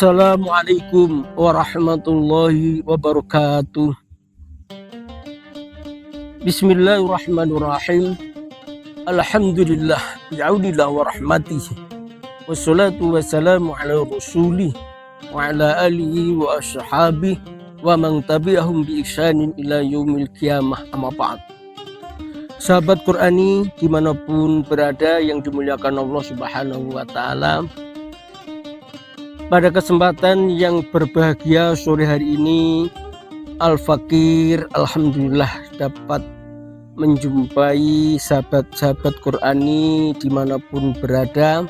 Assalamualaikum warahmatullahi wabarakatuh. Bismillahirrahmanirrahim. Alhamdulillah bi'aunillah wa rahmatihi. Wassalatu wassalamu ala rasulih wa ala alihi wa ashabihi wa man tabi'ahum bi ihsanin ila yaumil qiyamah, amma ba'd. Sahabat Qur'ani dimanapun berada yang dimuliakan Allah Subhanahu wa ta'ala, pada kesempatan yang berbahagia sore hari ini, Al-Fakir alhamdulillah dapat menjumpai sahabat-sahabat Qur'ani dimanapun berada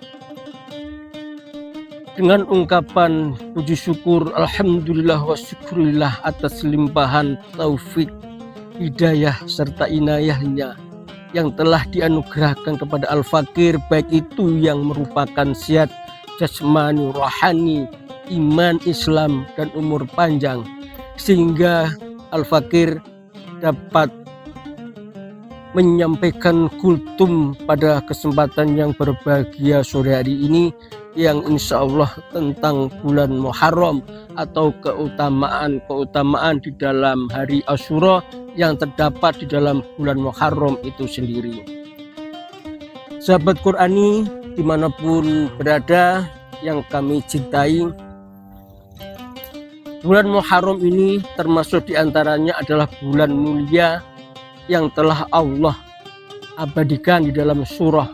dengan ungkapan puji syukur alhamdulillah wa syukurillah atas limpahan taufik, hidayah serta inayahnya yang telah dianugerahkan kepada Al-Fakir, baik itu yang merupakan sehat jasmani, rohani, iman, Islam, dan umur panjang, sehingga Al-Fakir dapat menyampaikan kultum pada kesempatan yang berbahagia sore hari ini, yang insya Allah tentang bulan Muharram atau keutamaan di dalam hari Asyura yang terdapat di dalam bulan Muharram itu sendiri. Sahabat Qur'ani dimanapun berada yang kami cintai, bulan Muharram ini termasuk diantaranya adalah bulan mulia yang telah Allah abadikan di dalam surah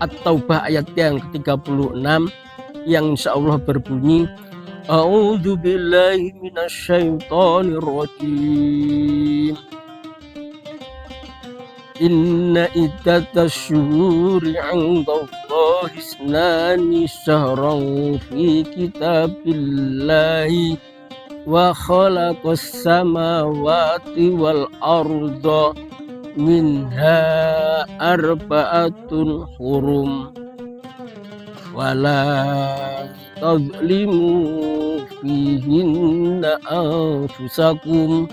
At-Taubah ayat yang ke-36 yang insya Allah berbunyi, A'udzu billahi minasyaitonir rajim. Inna iddatas syuhuri 'indallahi isnani syahran fi kitabillahi wa khalaqas samawati wal arda minha arba'atun hurum wala tadlimu fihinna anfusakum.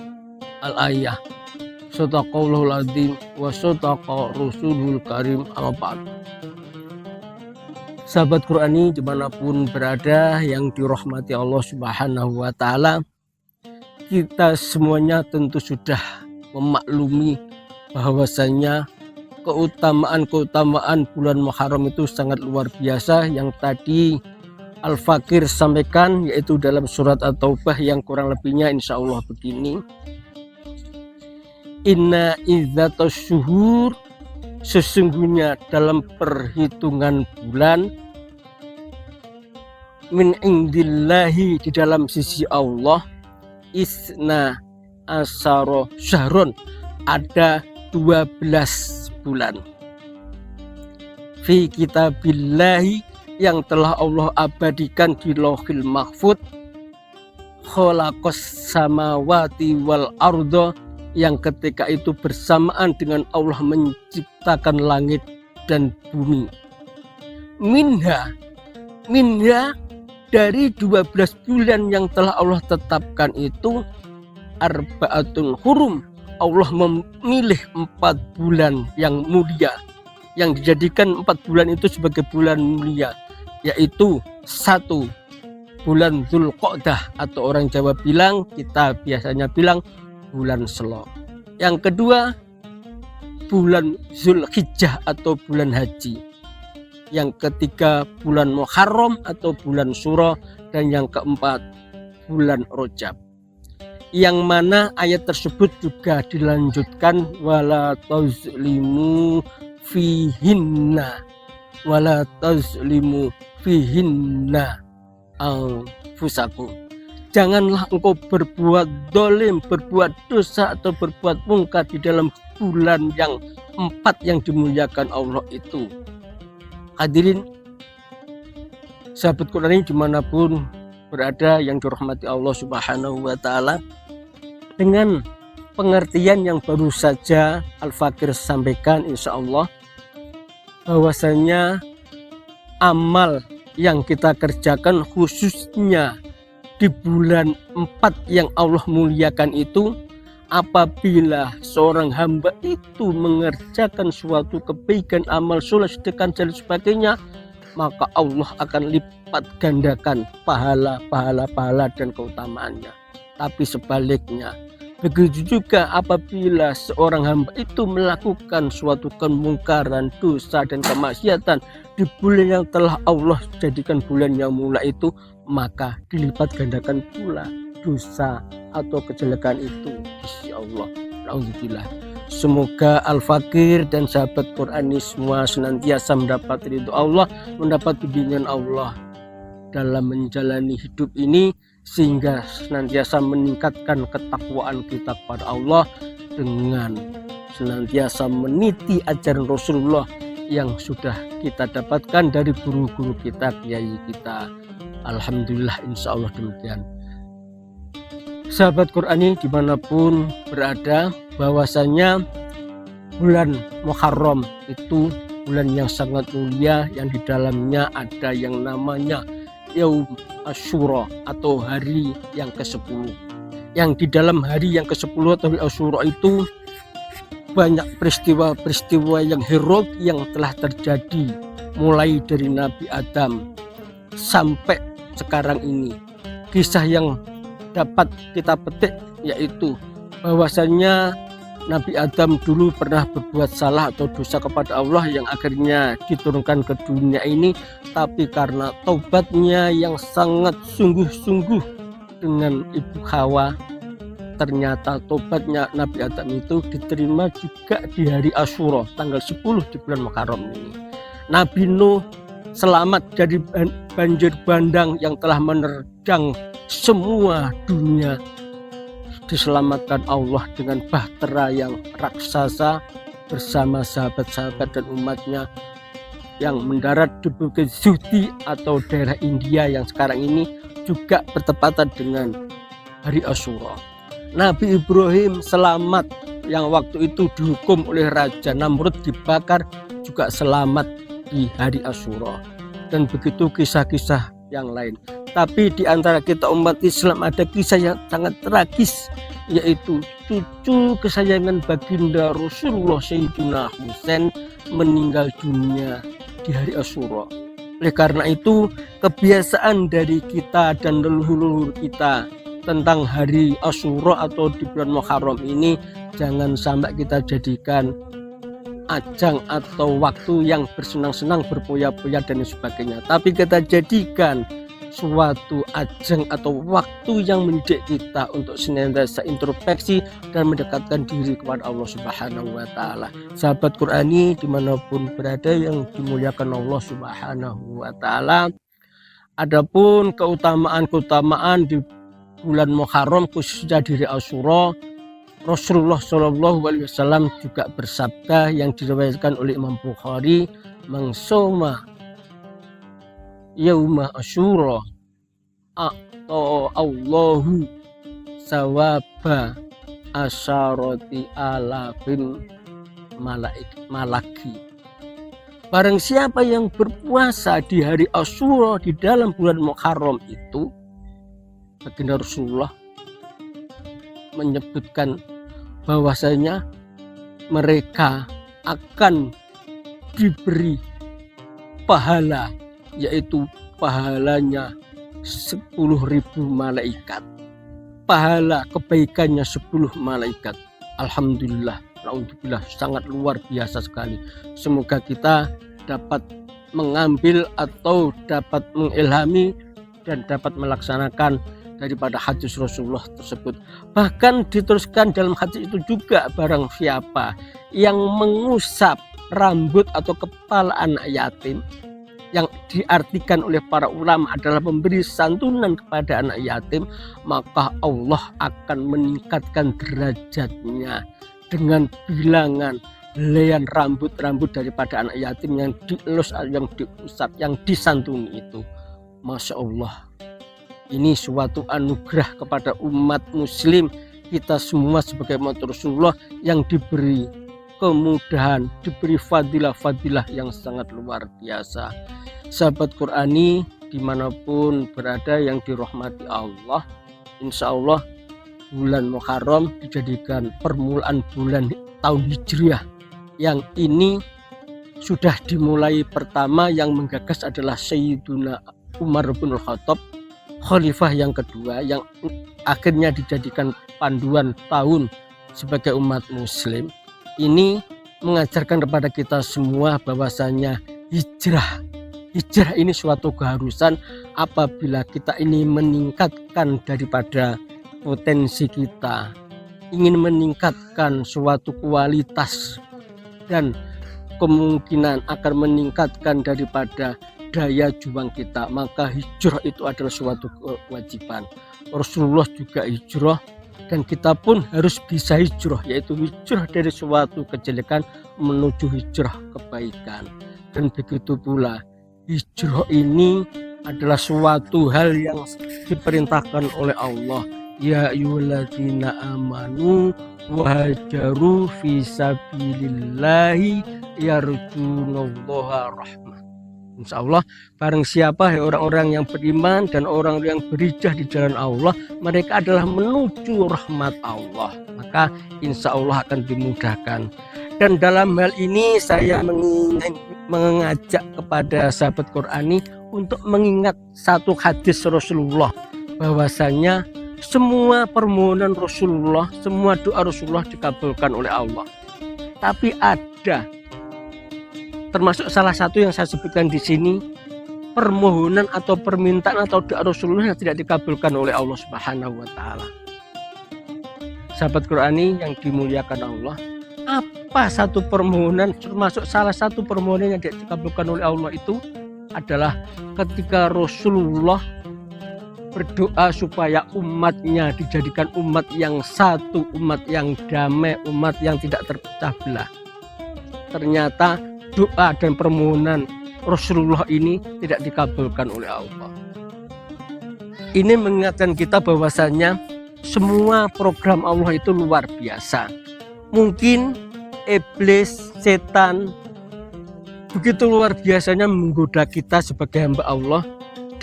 Al-ayah. Shadaqallahul adzim wa shadaqa rasulul karim, amma ba'd. Sahabat Qur'ani dimanapun berada yang dirahmati Allah Subhanahu wa ta'ala, kita semuanya tentu sudah memaklumi bahwasanya keutamaan bulan Muharram itu sangat luar biasa yang tadi Al-Fakir sampaikan, yaitu dalam surat At-Taubah yang kurang lebihnya insya Allah begini. Inna idzatas syuhur, sesungguhnya dalam perhitungan bulan, min indillahi, di dalam sisi Allah, isna asyara syahron, ada 12 bulan, fi kitabillahi, yang telah Allah abadikan di Lauhil Mahfud, khalaqas samawati wal arda, yang ketika itu bersamaan dengan Allah menciptakan langit dan bumi. Minha dari 12 bulan yang telah Allah tetapkan itu, arba'atun hurum, Allah memilih 4 bulan yang mulia, yang dijadikan 4 bulan itu sebagai bulan mulia, yaitu 1 bulan Dzulqa'dah atau orang Jawa bilang, kita biasanya bilang bulan Selo. Yang kedua bulan Zulhijjah atau bulan haji. Yang ketiga bulan Muharram atau bulan Syura, dan yang keempat bulan Rajab. Yang mana ayat tersebut juga dilanjutkan wala tazlimu fihinna, wala tazlimu fihinna anfusakum. Janganlah engkau berbuat dolim, berbuat dosa atau berbuat mungkar di dalam bulan yang 4 yang dimuliakan Allah itu. Hadirin sahabat Qur'ani dimanapun berada yang dirahmati Allah Subhanahu wa ta'ala, dengan pengertian yang baru saja Al-Fakir sampaikan, insya Allah bahwasanya amal yang kita kerjakan khususnya di bulan 4 yang Allah muliakan itu, apabila seorang hamba itu mengerjakan suatu kebaikan, amal soleh, sedekah dan sebagainya, maka Allah akan lipat gandakan pahala dan keutamaannya. Tapi sebaliknya, begitu juga apabila seorang hamba itu melakukan suatu kemungkaran, dosa dan kemaksiatan di bulan yang telah Allah jadikan bulan yang mulia itu, maka dilipat gandakan pula dosa atau kejelekan itu. Insya Allah. Alhamdulillah. Semoga Al-Fakir dan sahabat Qurani semua senantiasa mendapat ridho Allah, mendapat bimbingan Allah dalam menjalani hidup ini, sehingga senantiasa meningkatkan ketakwaan kita kepada Allah dengan senantiasa meniti ajaran Rasulullah yang sudah kita dapatkan dari guru-guru kita, kiai kita. Alhamdulillah, insya Allah demikian. Sahabat Qurani dimanapun berada, bahwasanya bulan Muharram itu bulan yang sangat mulia, yang di dalamnya ada yang namanya Yaum Asyura atau hari yang ke-10. Yang di dalam hari yang ke-10 atau Asyura itu banyak peristiwa-peristiwa yang heroik yang telah terjadi mulai dari Nabi Adam sampai sekarang ini. Kisah yang dapat kita petik yaitu bahwasanya Nabi Adam dulu pernah berbuat salah atau dosa kepada Allah yang akhirnya diturunkan ke dunia ini, tapi karena taubatnya yang sangat sungguh-sungguh dengan Ibu Hawa, ternyata taubatnya Nabi Adam itu diterima juga di hari Asyura tanggal 10 di bulan Muharram ini. Nabi Nuh selamat dari banjir bandang yang telah menerjang semua dunia, diselamatkan Allah dengan bahtera yang raksasa bersama sahabat-sahabat dan umatnya yang mendarat di Bukit Zuhdi atau daerah India yang sekarang ini juga bertepatan dengan hari Asyura. Nabi Ibrahim selamat yang waktu itu dihukum oleh Raja Namrud dibakar, juga selamat di hari Asyura. Dan begitu kisah-kisah yang lain. Tapi di antara kita umat Islam ada kisah yang sangat tragis, yaitu cucu kesayangan baginda Rasulullah Sayyidina Husain meninggal dunia di hari Asyura. Oleh karena itu, kebiasaan dari kita dan leluhur kita tentang hari Asyura atau di bulan Muharram ini jangan sampai kita jadikan ajang atau waktu yang bersenang-senang, berpoya-poya dan sebagainya, tapi kita jadikan suatu ajang atau waktu yang mendidik kita untuk senantiasa introspeksi dan mendekatkan diri kepada Allah Subhanahu wa Ta'ala. Sahabat Qurani dimanapun berada yang dimuliakan Allah Subhanahu wa Ta'ala, adapun keutamaan di bulan Muharram khususnya di Asyura, Rasulullah SAW juga bersabda yang diriwayatkan oleh Imam Bukhari, "Mangsoma Yauma Asyura atau Allahu sawaba asyarati alafin malaki." Barang siapa yang berpuasa di hari Asyura di dalam bulan Muharram itu, baginda Rasulullah menyebutkan bahwasanya mereka akan diberi pahala, yaitu pahalanya 10.000 malaikat, pahala kebaikannya 10 malaikat. Alhamdulillah, alhamdulillah, sangat luar biasa sekali. Semoga kita dapat mengambil atau dapat mengilhami dan dapat melaksanakan daripada hadis Rasulullah tersebut. Bahkan diteruskan dalam hadis itu juga, barang siapa yang mengusap rambut atau kepala anak yatim, yang diartikan oleh para ulama adalah memberi santunan kepada anak yatim, maka Allah akan meningkatkan derajatnya dengan bilangan helaian rambut-rambut daripada anak yatim yang dielus, yang diusap, yang disantuni itu. Masya Allah, ini suatu anugerah kepada umat muslim kita semua sebagai umat Rasulullah yang diberi kemudahan, diberi fadilah-fadilah yang sangat luar biasa. Sahabat Qurani dimanapun berada yang dirahmati Allah, insya Allah bulan Muharram dijadikan permulaan bulan tahun Hijriah yang ini sudah dimulai. Pertama yang menggagas adalah Sayyiduna Umar bin Khattab, khalifah yang kedua yang akhirnya dijadikan panduan tahun sebagai umat muslim. Ini mengajarkan kepada kita semua bahwasanya hijrah ini suatu keharusan apabila kita ini meningkatkan daripada potensi kita, ingin meningkatkan suatu kualitas dan kemungkinan akan meningkatkan daripada daya juang kita, maka hijrah itu adalah suatu kewajiban. Rasulullah juga hijrah dan kita pun harus bisa hijrah, yaitu hijrah dari suatu kejelekan menuju hijrah kebaikan. Dan begitu pula hijrah ini adalah suatu hal yang diperintahkan oleh Allah. Ya ayyuhalladzina amanu wahajaru fi sabilillahi yarjunallaha rahmah. Insya Allah barang siapa orang-orang yang beriman dan orang yang berhijrah di jalan Allah, mereka adalah menuju rahmat Allah, maka insya Allah akan dimudahkan. Dan dalam hal ini saya mengajak kepada sahabat Qurani untuk mengingat satu hadis Rasulullah, bahwasanya semua permohonan Rasulullah, semua doa Rasulullah dikabulkan oleh Allah. Tapi ada, termasuk salah satu yang saya sebutkan di sini, permohonan atau permintaan atau doa Rasulullah yang tidak dikabulkan oleh Allah Subhanahu wa taala. Sahabat Qurani yang dimuliakan Allah, apa satu permohonan, termasuk salah satu permohonan yang tidak dikabulkan oleh Allah itu adalah ketika Rasulullah berdoa supaya umatnya dijadikan umat yang satu, umat yang damai, umat yang tidak terpecah belah. Ternyata doa dan permohonan Rasulullah ini tidak dikabulkan oleh Allah. Ini mengingatkan kita bahwasanya semua program Allah itu luar biasa. Mungkin iblis, setan begitu luar biasanya menggoda kita sebagai hamba Allah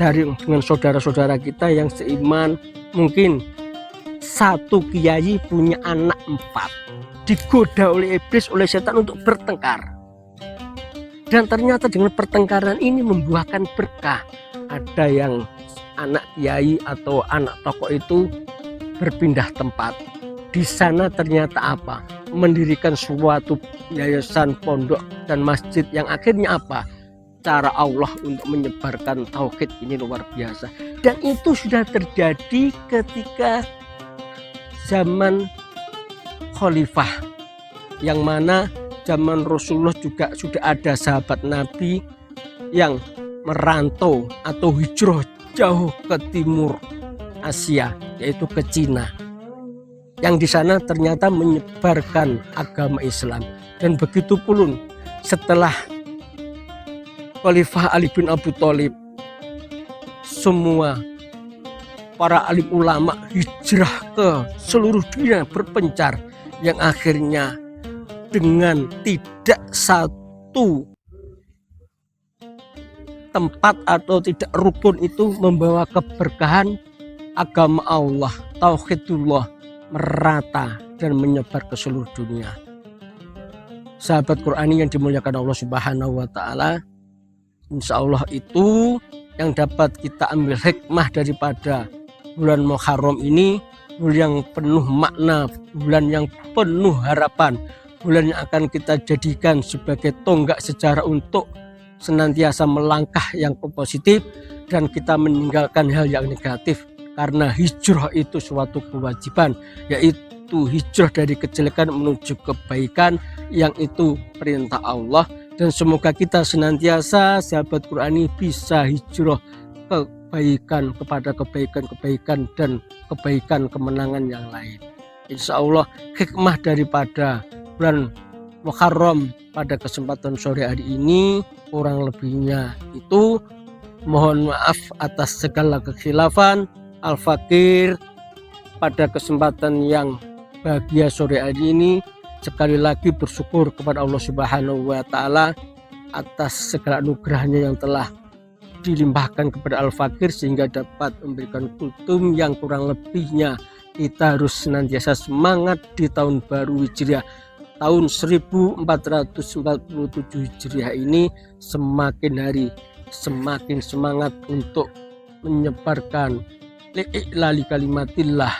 dengan saudara-saudara kita yang seiman. Mungkin satu kiai punya anak 4, digoda oleh iblis, oleh setan untuk bertengkar. Dan ternyata dengan pertengkaran ini membuahkan berkah. Ada yang anak kiai atau anak tokoh itu berpindah tempat. Di sana ternyata apa? Mendirikan suatu yayasan, pondok dan masjid yang akhirnya apa? Cara Allah untuk menyebarkan tauhid ini luar biasa. Dan itu sudah terjadi ketika zaman khalifah, yang mana zaman Rasulullah juga sudah ada sahabat Nabi yang merantau atau hijrah jauh ke timur Asia, yaitu ke Cina, yang di sana ternyata menyebarkan agama Islam. Dan begitu pun setelah Khalifah Ali bin Abi Thalib, semua para alim ulama hijrah ke seluruh dunia berpencar, yang akhirnya dengan tidak satu tempat atau tidak rukun itu membawa keberkahan agama Allah, tauhidullah merata dan menyebar ke seluruh dunia. Sahabat Qurani yang dimuliakan Allah Subhanahu wa taala, insya Allah itu yang dapat kita ambil hikmah daripada bulan Muharram ini, bulan yang penuh makna, bulan yang penuh harapan, bulan yang akan kita jadikan sebagai tonggak sejarah untuk senantiasa melangkah yang positif dan kita meninggalkan hal yang negatif. Karena hijrah itu suatu kewajiban, yaitu hijrah dari kejelekan menuju kebaikan, yang itu perintah Allah. Dan semoga kita senantiasa sahabat Qurani bisa hijrah kebaikan kepada kebaikan-kebaikan dan kebaikan kemenangan yang lain. Insya Allah hikmah daripada bulan Muharram pada kesempatan sore hari ini kurang lebihnya itu. Mohon maaf atas segala kekhilafan. Al-Fakir pada kesempatan yang bahagia sore hari ini sekali lagi bersyukur kepada Allah Subhanahu wa taala atas segala anugerahnya yang telah dilimpahkan kepada Al-Fakir sehingga dapat memberikan kultum yang kurang lebihnya kita harus senantiasa semangat di tahun baru Hijriah tahun 1447 Hijriah ini semakin hari semakin semangat untuk menyebarkan li'ilali kalimatillah.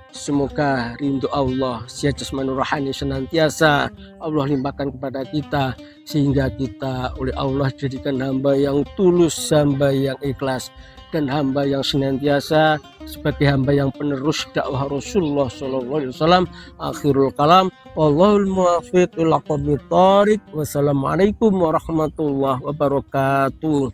Semoga rindu Allah si jasmani rohani senantiasa Allah limpahkan kepada kita, sehingga kita oleh Allah jadikan hamba yang tulus, hamba yang ikhlas, dan hamba yang senantiasa sebagai hamba yang penerus dakwah Rasulullah SAW. Akhirul kalam, wallahul muwaffiq ila aqwamit thoriq. Wassalamualaikum warahmatullahi wabarakatuh.